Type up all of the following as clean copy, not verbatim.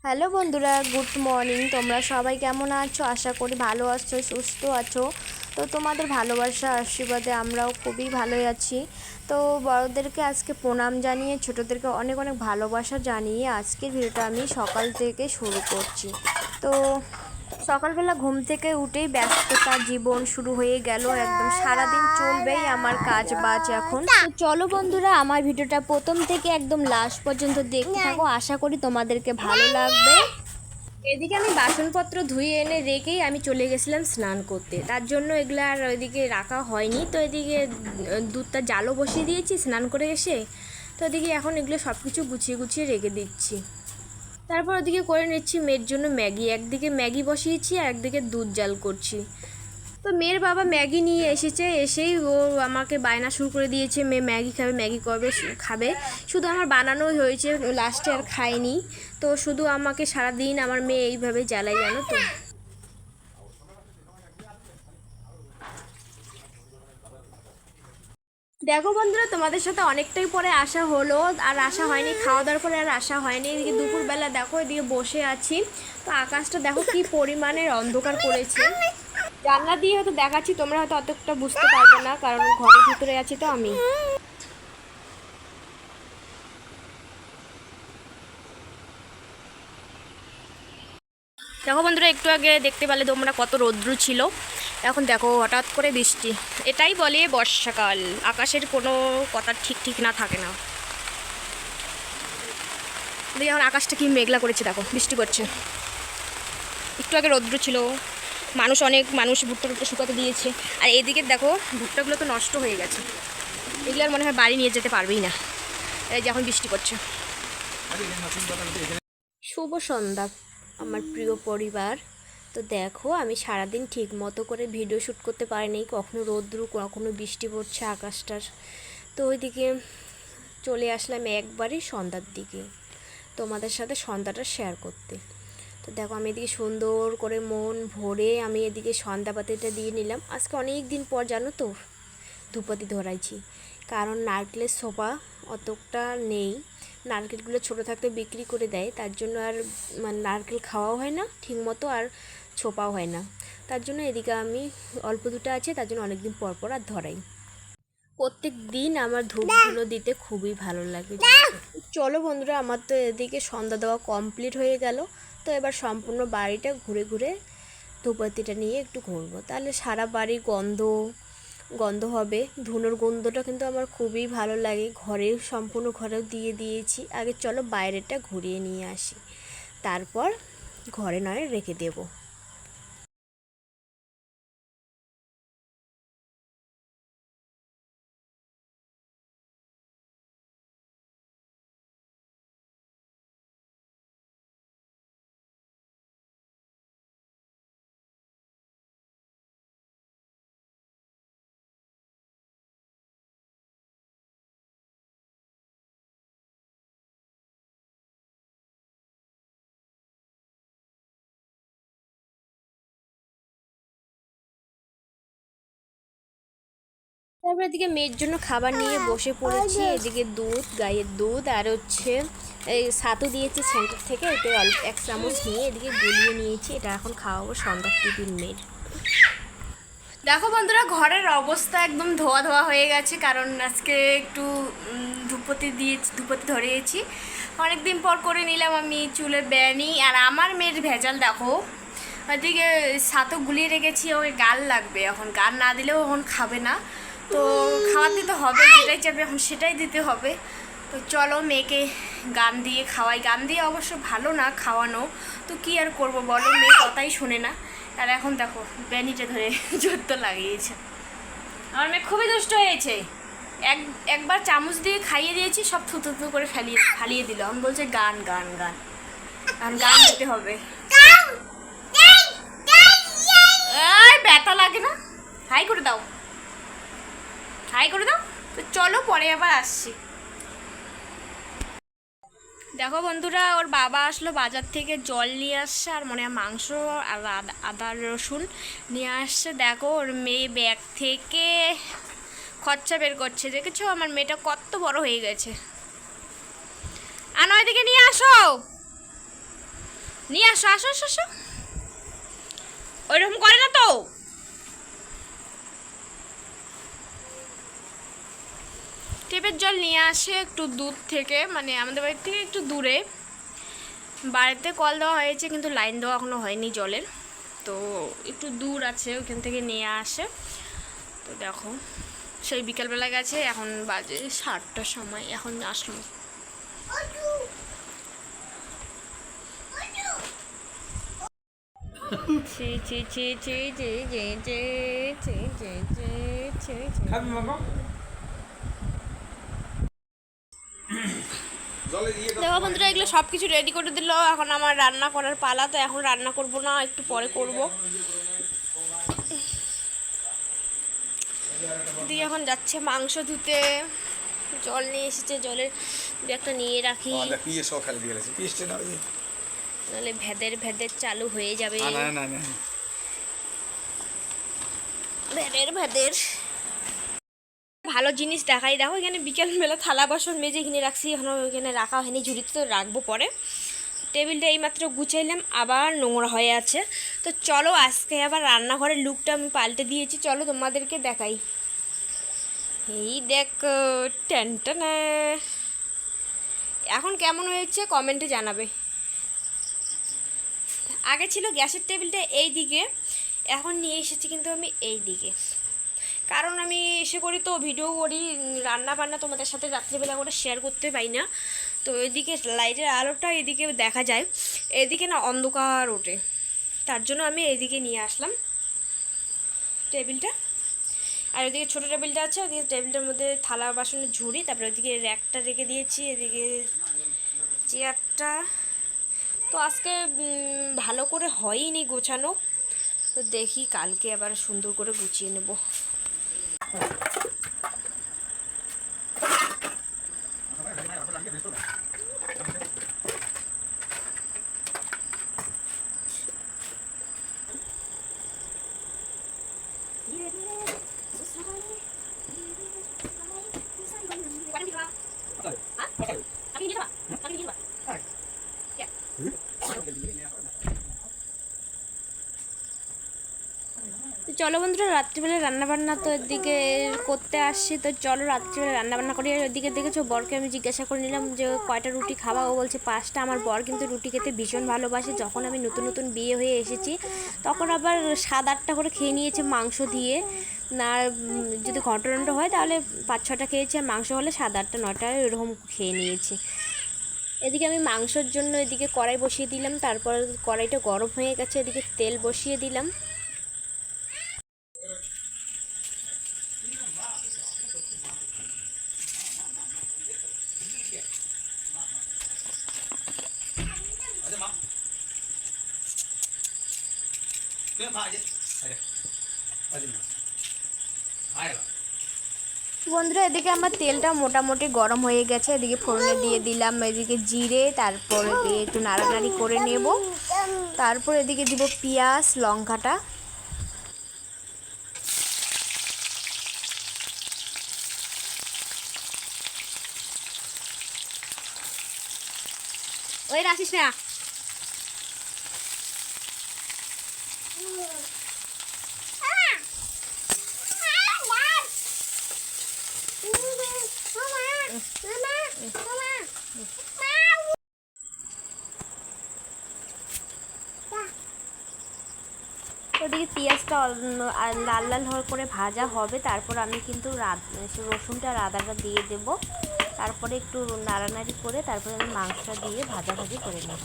Hello বন্ধুরা, good morning. তোমরা সবাই কেমন আছো? আশা করি ভালো আছো, সুস্থ আছো। তো তোমাদের ভালোবাসা আশীর্বাদে আমরাও খুবই ভালোই আছি। তো বড়োদেরকে আজকে প্রণাম জানিয়ে ছোটোদেরকে অনেক অনেক ভালোবাসা জানিয়ে আজকের ভিডিওটা আমি সকাল থেকে শুরু করছি। তো সকালবেলা ঘুম থেকে উঠেই ব্যস্ততা জীবন শুরু হয়ে গেল, একদম সারাদিন চলবেই আমার কাজ বাজ। এখন তো চলো বন্ধুরা, আমার ভিডিওটা প্রথম থেকে একদম লাস্ট পর্যন্ত দেখতে থাকো, আশা করি তোমাদেরকে ভালো লাগবে। এদিকে আমি বাসনপত্র ধুয়ে এনে রেখেই আমি চলে গেছিলাম স্নান করতে, তার জন্য এগুলো আর ওইদিকে রাখা হয়নি। তো এদিকে দুধটা জালও বসিয়ে দিয়েছি স্নান করে এসে। তো এদিকে এখন এগুলো সব কিছু গুছিয়ে গুছিয়ে রেখে দিচ্ছি। তারপর ওদিকে করে নিচ্ছি মেয়ের জন্য ম্যাগি, একদিকে ম্যাগি বসিয়েছি আর একদিকে দুধ জাল করছি। তো মেয়ের বাবা ম্যাগি নিয়ে এসেছে, এসেই ও আমাকে বায়না শুরু করে দিয়েছে, মেয়ে ম্যাগি খাবে, ম্যাগি করবে, খাবে। শুধু আমার বানানোই হয়েছে, লাস্টে আর খায়নি। তো শুধু আমাকে সারাদিন আমার মেয়ে এইভাবে জ্বালায়, জানো তো। দেখো বন্ধুরা, তোমাদের সাথে অনেকটাই পরে আসা হলো, আর আসা হয়নি, খাওয়া দাওয়ার পরে আর আসা হয়নি। এদিকে দুপুরবেলা দেখো এদিকে বসে আছি। তো আকাশটা দেখো কি পরিমাণের অন্ধকার করেছে। জানলা দিয়ে হয়তো দেখাচ্ছি, তোমরা হয়তো অতটা বুঝতে পারবে না, কারণ ঘরের ভিতরে আছি তো আমি। দেখো বন্ধুরা, একটু আগে দেখতে পেলে তোমরা কত রৌদ্র ছিল, এখন দেখো হঠাৎ করে বৃষ্টি। এটাই বলে বর্ষাকাল, আকাশের কোনো কথা ঠিক ঠিক না থাকে না। দেখি এখন আকাশটা কি মেঘলা করেছে, দেখো বৃষ্টি করছে। একটু আগে রৌদ্র ছিল, অনেক মানুষ ভুট্টা টুট্টা শুকাতে দিয়েছে। আর এদিকে দেখো ভুট্টাগুলো তো নষ্ট হয়ে গেছে, এগুলো আর মনে হয় বাড়ি নিয়ে যেতে পারবেই না, এই যে এখন বৃষ্টি করছে। শুভ সন্ধ্যা আমার প্রিয় পরিবার। তো দেখো আমি সারাদিন ঠিক মতো করে ভিডিও শ্যুট করতে পারিনি, কখনো রৌদ্র কখনো বৃষ্টি পড়ছে আকাশটার। তো ওইদিকে চলে আসলাম একবারই সন্ধ্যার দিকে তোমাদের সাথে সন্ধ্যাটা শেয়ার করতে। তো দেখো আমি এদিকে সুন্দর করে মন ভরে আমি এদিকে সন্ধ্যাবাতিটা দিয়ে নিলাম। আজকে অনেক দিন পর জানো তো ধূপবাতি ধরাইছি, কারণ নারকেলের সোপা অতটা নেই। নারকেলগুলো ছোটো থাকতে বিক্রি করে দেয়, তার জন্য আর মানে নারকেল খাওয়াও হয় না ঠিক মতো, আর ছোপাও হয় না। তার জন্য এদিকে আমি অল্প দুটো আছে, তার জন্য অনেক দিন পর পর আর ধরাই। প্রত্যেক দিন আমার ধূপগুলো দিতে খুবই ভালো লাগে। চলো বন্ধুরা, আমার তো এদিকে সন্ধ্যা দেওয়া কমপ্লিট হয়ে গেল। তো এবার সম্পূর্ণ বাড়িটা ঘুরে ঘুরে ধূপবাতিটা নিয়ে একটু ঘুরবো, তাহলে সারা বাড়ি গন্ধ গন্ধ হবে। ধুনোর গন্ধটা কিন্তু আমার খুবই ভালো লাগে। সম্পূর্ণ ঘরেও দিয়ে দিয়েছি। আগে চলো বাইরেটা ঘুরিয়ে নিয়ে আসি, তারপর ঘরে নয় রেখে দেবো। তারপর এদিকে মেয়ের জন্য খাবার নিয়ে বসে পড়েছি। এদিকে দুধ, গাইয়ের দুধ, আর হচ্ছে এই ছাতু দিয়েছি সেন্টার থেকে, এতে অল্প 1 চামচ নিয়ে এদিকে গুলিয়ে নিয়েছি। এটা এখন খাওয়াবো সন্ধ্যার টিফিন মেয়ের। দেখো বন্ধুরা, ঘরের অবস্থা একদম ধোয়া ধোয়া হয়ে গেছে, কারণ আজকে একটু ধূপতি ধরিয়েছি। অনেকদিন পর করে নিলাম আমি চুলের বেনি। আর আমার মেয়ের ভেজাল দেখো, ওইদিকে ছাতু গুলিয়ে রেখেছি, ওকে গাল লাগবে, এখন গাল না দিলেও এখন খাবে না। তো খাওয়াতে তো হবে, যেটাই চাবে এখন সেটাই দিতে হবে। তো চলো মেয়েকে গান দিয়ে খাওয়াই। গান দিয়ে অবশ্য ভালো না খাওয়ানো, তো কি আর করব বলো, মেয়ে কথাই শোনে না। আর এখন দেখো বেনিটা ধরে জোর তো লাগিয়েছে। আমার মেয়ে খুবই দুষ্ট হয়েছে। একবার চামচ দিয়ে খাইয়ে দিয়েছি, সব থুতু থুতু করে ফালিয়ে দিল। আমি বলছে গান গান গান, এখন গান দিতে হবে। ব্যথা লাগে না? হাই করে দাও, হাই করে দাও। তো চলো পরে আবার আসছি। দেখো বন্ধুরা, ওর বাবা আসলো বাজার থেকে, জল নিয়ে আসছে আর মনে হয় মাংস আর আদা রসুন নিয়ে আসছে। দেখো ওর মেয়ে ব্যাগ থেকে খরচা বের করছে, দেখেছো আমার মেয়েটা কত বড় হয়ে গেছে। আর ওইদিকে নিয়ে আসো। নিয়ে আসো আসো আসো আসো, ওইরকম করে না তো। টেপের জল নিয়ে আসে একটু দূর থেকে, মানে আমাদের বাড়ি থেকে একটু দূরে। বাড়িতে কল দেওয়া হয়েছে কিন্তু লাইন দেওয়া এখনও হয়নি জলের, তো একটু দূর আছে, ওখান থেকে নিয়ে আসে। তো দেখো সেই বিকালবেলা গেছে, এখন বাজে 7টার সময়, এখন আসলো। ছি ছি ছি ছি ছি ছি ছি ছি ছি ছি ছি। দেখো বন্ধুরা, এগুলো সব কিছু রেডি করে দিল, এখন আমার রান্না করার পালা। তো এখন রান্না করব না, একটু পরে করব। দিদি এখন যাচ্ছে মাংস ধুতে, জল নিয়ে এসেছে, জলের ব্যাগটা নিয়ে রাখি, নাহলে ভেদের ভেদের চালু হয়ে যাবে। ভেদের ভেদের ভালো জিনিস দেখাই। দেখো এখানে বিকেলবেলা থালা বাসন মেজে এখানে রাখছি, এখনো ওইখানে রাখা হয়নি, ঝুড়িতে তো রাখবো পরে। টেবিলটা এইমাত্র গুছাইলাম, আবার নোংরা হয়ে আছে। তো চলো আজকে আবার রান্নাঘরের লুকটা আমি পাল্টে দিয়েছি, চলো তোমাদেরকে দেখাই। এই দেখো টেনটানা, এখন কেমন হয়েছে কমেন্টে জানাবে। আগে ছিল গ্যাসের টেবিলটা এই দিকে, এখন নিয়ে এসেছি কিন্তু আমি এই দিকে, কারণ আমি এসে করি তো ভিডিও করি, রান্না বান্না তোমাদের সাথে রাত্রিবেলা করে শেয়ার করতে পাই না। তো এদিকে লাইটের আলোটা এদিকে দেখা যায়, এদিকে না অন্ধকার ওঠে, তার জন্য আমি এইদিকে নিয়ে আসলাম টেবিলটা। আর ওইদিকে ছোটো টেবিলটা আছে, ওইদিকে টেবিলটার মধ্যে থালা বাসনের ঝুড়ি, তারপরে ওইদিকে র্যাকটা রেখে দিয়েছি, এদিকে চেয়ারটা। তো আজকে ভালো করে হয়নি গোছানো, তো দেখি কালকে আবার সুন্দর করে গুছিয়ে নেব। চলো বন্ধুরা, রাত্রিবেলা রান্নাবান্না তো এদিকে করতে আসছি, তো চলো রাত্রিবেলা রান্নাবান্না করি। আর ওদিকে দেখেছো বরকে আমি জিজ্ঞাসা করে নিলাম যে কয়টা রুটি খাওয়া, ও বলছে 5টা। আমার বর কিন্তু রুটি খেতে ভীষণ ভালোবাসে, যখন আমি নতুন নতুন বিয়ে হয়ে এসেছি তখন আবার 7-8টা করে খেয়ে নিয়েছে মাংস দিয়ে। আর যদি ঘটনাটা হয় তাহলে 5-6টা খেয়েছে, আর মাংস হলে 7-8টা 9টা এরকম খেয়ে নিয়েছে। এদিকে আমি মাংসর জন্য এদিকে কড়াই বসিয়ে দিলাম, তারপর কড়াইটা গরম হয়ে গেছে, এদিকে তেল বসিয়ে দিলাম। বন্ধুরা এদিকে আমার তেলটা মোটামুটি গরম হয়ে গেছে, এদিকে ফোড়নে দিয়ে দিলাম এদিকে জিরে, তারপর দিয়ে একটু নাড়ানাড়ি করে নেব, তারপর এদিকে দিব পেঁয়াজ লঙ্কাটা। ওই রাখিস না। ওদিকে পেঁয়াজটা লাল লাল করে ভাজা হবে, তারপর আমি কিন্তু রসুনটা আর আদাটা দিয়ে দেব, তারপরে একটু নাড়ানাড়ি করে তারপরে আমি মাংসটা দিয়ে ভাজাভাজি করে নেব।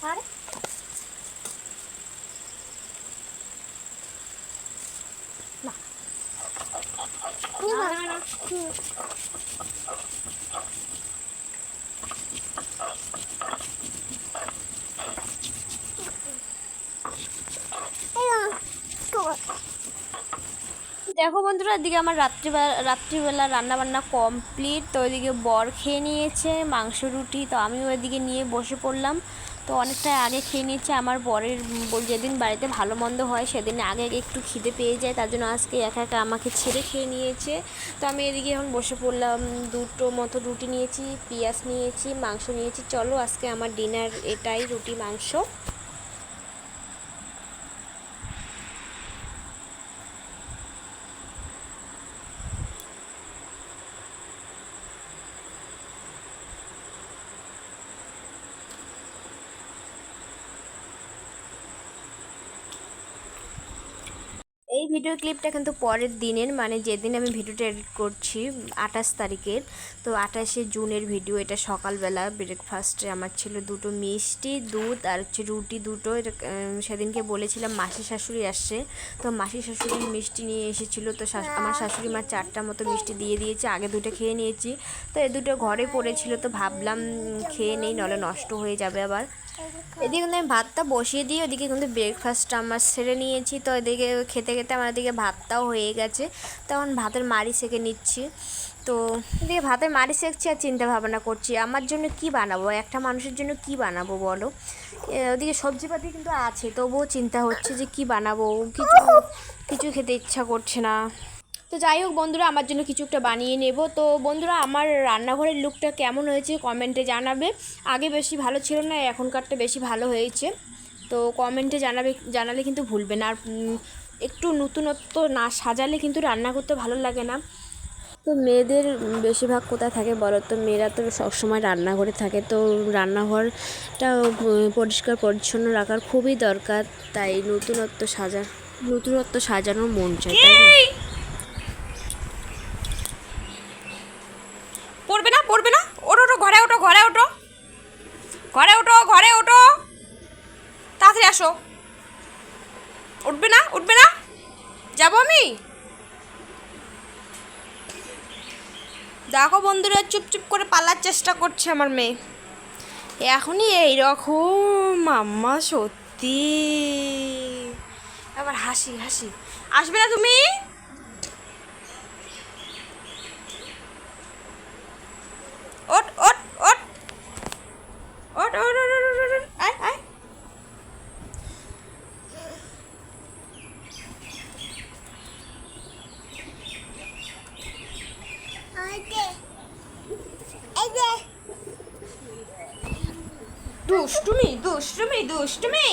আরে না দেখো বন্ধুরা, এদিকে আমার রাত্রিবেলা রান্নাবান্না কমপ্লিট। তো ওইদিকে বর খেয়ে নিয়েছে মাংস রুটি, তো আমিও ওইদিকে নিয়ে বসে পড়লাম। তো অনেকটা আগে খেয়ে নিয়েছে। আমার বরের যেদিন বাড়িতে ভালো মন্দ হয় সেদিন আগে আগে একটু খিদে পেয়ে যায়, তার জন্য আজকে একা একা আমাকে ছেড়ে খেয়ে নিয়েছে। তো আমি এদিকে এখন বসে পড়লাম। দুটো মতো রুটি নিয়েছি, পেঁয়াজ নিয়েছি, মাংস নিয়েছি। চলো আজকে আমার ডিনার এটাই, রুটি মাংস। এই ভিডিও ক্লিপটা কিন্তু পরের দিনের, মানে যেদিন আমি ভিডিওটা এডিট করছি 28 তারিখের। তো 28শে জুনের ভিডিও এটা। সকালবেলা ব্রেকফাস্টে আমার ছিল দুটো মিষ্টি, দুধ আর হচ্ছে রুটি দুটো। সেদিনকে বলেছিলাম মাসি শাশুড়ি আসছে, তো মাসি শাশুড়ি মিষ্টি নিয়ে এসেছিলো। তো আমার শাশুড়ি মা 4টা মতো মিষ্টি দিয়ে দিয়েছে, আগে দুটো খেয়ে নিয়েছি। তো এই দুটো ঘরে পড়েছিল, তো ভাবলাম খেয়ে নেই, নলে নষ্ট হয়ে যাবে আবার। এদিকে কিন্তু আমি ভাতটা বসিয়ে দিয়ে ওদিকে কিন্তু ব্রেকফাস্টটা আমার সেরে নিয়েছি। তো এদিকে খেতে খেতে আমার এদিকে ভাতটাও হয়ে গেছে, তখন ভাতের মাড়ি সেঁকে নিচ্ছি। তো এদিকে ভাতের মাড়ি সেঁকছি আর চিন্তা ভাবনা করছি আমার জন্য কি বানাবো, একটা মানুষের জন্য কি বানাবো বলো। ওদিকে সবজিপাতি কিন্তু আছে, তবুও চিন্তা হচ্ছে যে কি বানাবো, কিছু খেতে ইচ্ছা করছে না। তো যাই হোক বন্ধুরা, আমার জন্য কিছু একটা বানিয়ে নেব। তো বন্ধুরা, আমার রান্নাঘরের লুকটা কেমন হয়েছে কমেন্টে জানাবে। আগে বেশি ভালো ছিল না, এখনকারটা বেশি ভালো হয়েছে। তো কমেন্টে জানালে কিন্তু ভুলবে না। আর একটু নতুনত্ব না সাজালে কিন্তু রান্না করতে ভালো লাগে না। তো মেয়েদের বেশিরভাগ কোথায় থাকে বলো তো, মেয়েরা তো সবসময় রান্নাঘরে থাকে। তো রান্নাঘরটা পরিষ্কার পরিচ্ছন্ন রাখার খুবই দরকার, তাই নতুনত্ব সাজানোর মন চায়, তাই না? পড়বে না পড়বে না, ওঠো ওঠো, ঘরে ওঠো ঘরে ওঠো, ঘরে ওঠো ঘরে ওঠো, তাড়াতাড়ি আসো। উঠবে না উঠবে না, যাবো আমি। দেখো বন্ধুরা, চুপচুপ করে পালার চেষ্টা করছে আমার মেয়ে। এখনই এইরকম মাম্মা, সত্যি। আবার হাসি হাসি, আসবে না তুমি? ওঠ ওঠ ওঠ ওঠ ওঠ ওঠ ওঠ, ওঠ, ওঠ, আয় আয়। দুষ্টুমি দুষ্টুমি দুষ্টুমি।